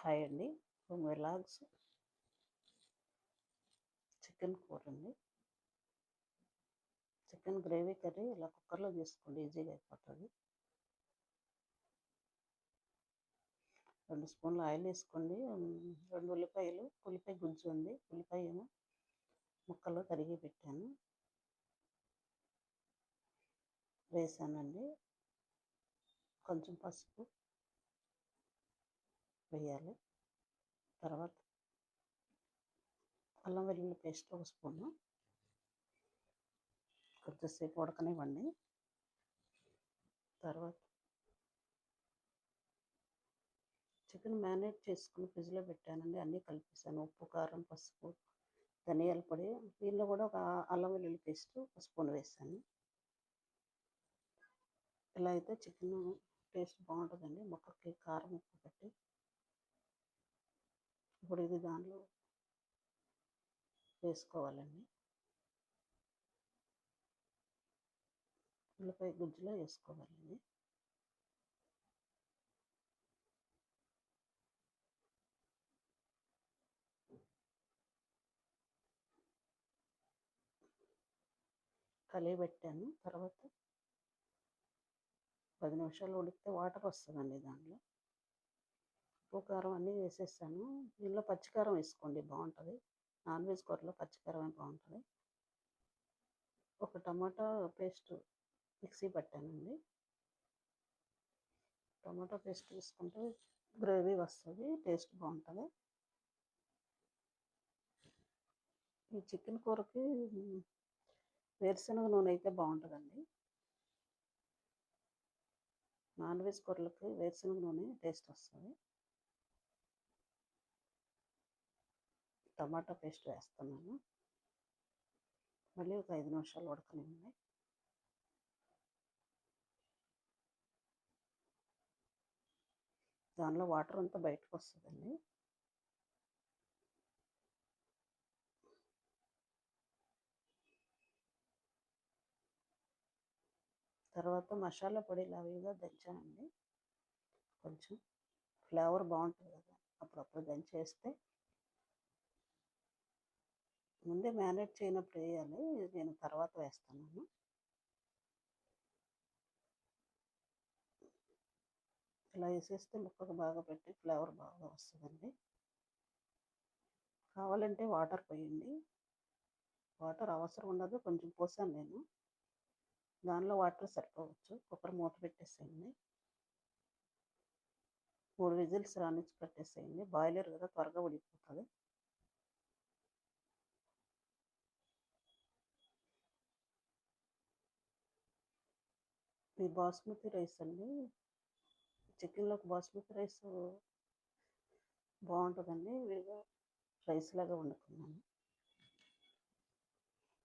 Hi అండి. వెలాగ్స్ chicken కూర అండి. చికెన్ గ్రేవీ కర్రీ ఇలా కుక్కర్లో చేసుకోండి, ఈజీగా అయిపోతుంది. 2 స్పూన్లు ఆయిల్ వేసుకోండి. 2 ఉల్లిపాయలు, ఉల్లిపాయ గుజ్జు ఉంది. ఉల్లిపాయ ఏమో ముక్కలు తరిగి పెట్టాను, వేసానండి. కొంచెం పసుపు వేయాలి. తర్వాత అల్లం వెల్లుల్లి పేస్ట్ 1 స్పూను, కొంచెంసేపు ఉడకనివ్వండి. తర్వాత చికెన్ మ్యారినేట్ చేసుకుని ఫ్రిడ్జ్లో పెట్టానండి. అన్నీ కలిపేసాను, ఉప్పు, కారం, పసుపు, ధనియాల పొడి. దీనిలో కూడా ఒక అల్లం వెల్లుల్లి పేస్ట్ 1 స్పూన్ వేసాను. ఇలా అయితే చికెన్ టేస్ట్ బాగుంటుందండి, ముక్కకి కారం ఉప్పు పెట్టి. ఇప్పుడు ఇది దానిలో వేసుకోవాలండి. ఉల్లిపాయ గుజ్జులో వేసుకోవాలండి. కలిగి పెట్టాను. తర్వాత 10 నిమిషాలు ఉడికితే వాటర్ వస్తుందండి. దాంట్లో ఉప్పు, కారం అన్నీ వేసేసాను. దీనిలో పచ్చికారం వేసుకోండి, బాగుంటుంది. నాన్ వెజ్ కూరలో పచ్చికారమే బాగుంటుంది. ఒక టమాటా పేస్ట్ మిక్సీ పట్టానండి. టమాటా పేస్ట్ వేసుకుంటే గ్రేవీ వస్తుంది, టేస్ట్ బాగుంటుంది. ఈ చికెన్ కూరకి వేరుశనగ నూనె అయితే బాగుంటుందండి. నాన్ వెజ్ కూరలకి వేరుశనగ నూనె టేస్ట్ వస్తుంది. టమాటా పేస్ట్ వేస్తున్నాను. మళ్ళీ ఒక 5 నిమిషాలు ఉడకనివ్వండి. దానిలో వాటర్ అంతా బయటకు వస్తుందండి. తర్వాత మసాలా పొడి లవిగా దంచానండి. కొంచెం ఫ్లేవర్ బాగుంటుంది కదా, అప్పుడప్పుడు దంచేస్తే. ముందే మ్యారినేట్ చేయనప్పుడు వేయాలి, నేను తర్వాత వేస్తున్నాను. ఇలా వేసేస్తే ముక్కకు బాగా పెట్టి ఫ్లేవర్ బాగా వస్తుందండి. కావాలంటే వాటర్ పోయండి. వాటర్ అవసరం ఉండదు, కొంచెం పోసాను నేను. దానిలో వాటర్ సరిపోవచ్చు. కుక్కర్ మూత పెట్టేసేయండి. 3 విజిల్స్ రానిచ్చి పెట్టేసేయండి. బాయిలర్ కదా, త్వరగా ఉడికిపోతుంది. ఇది బాస్మతి రైస్ అండి. చికెన్లోకి బాస్మతి రైస్ బాగుంటుందండి. విడిగా రైస్ లాగా వండుకున్నాను.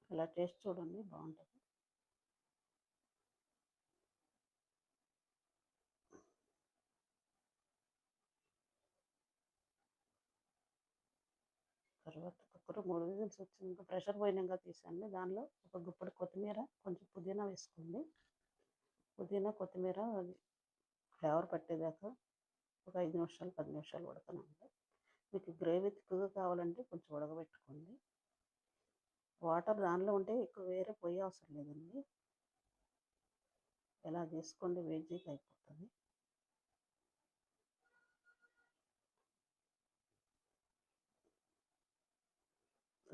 ఇలా టేస్ట్ చూడండి, బాగుంటుంది. తర్వాత కుక్కర్ 3 విజిల్స్ వచ్చినాక ప్రెషర్ పోయినాక తీసండి. దానిలో ఒక గుప్పడి కొత్తిమీర, కొంచెం పుదీనా వేసుకోండి. పుదీనా, కొత్తిమీర ఫ్లేవర్ పట్టేదాకా ఒక 5 నిమిషాలు 10 నిమిషాలు ఉడకనండి. మీకు గ్రేవీ తిక్కుగా కావాలంటే కొంచెం ఉడకబెట్టుకోండి. వాటర్ దానిలో ఉంటే ఎక్కువ వేరే పొయ్యి అవసరం లేదండి. ఎలా చేసుకోండి, వేడిగా అయిపోతుంది.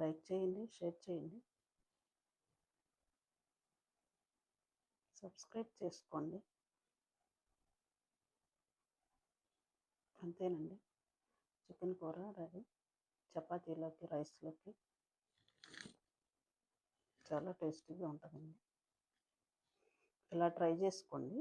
లైక్ చేయండి, షేర్ చేయండి, సబ్స్క్రైబ్ చేసుకోండి. అంతేనండి, చికెన్ కూర రెడీ. చపాతీలోకి, రైస్లోకి చాలా టేస్టీగా ఉంటుందండి. ఇలా ట్రై చేసుకోండి.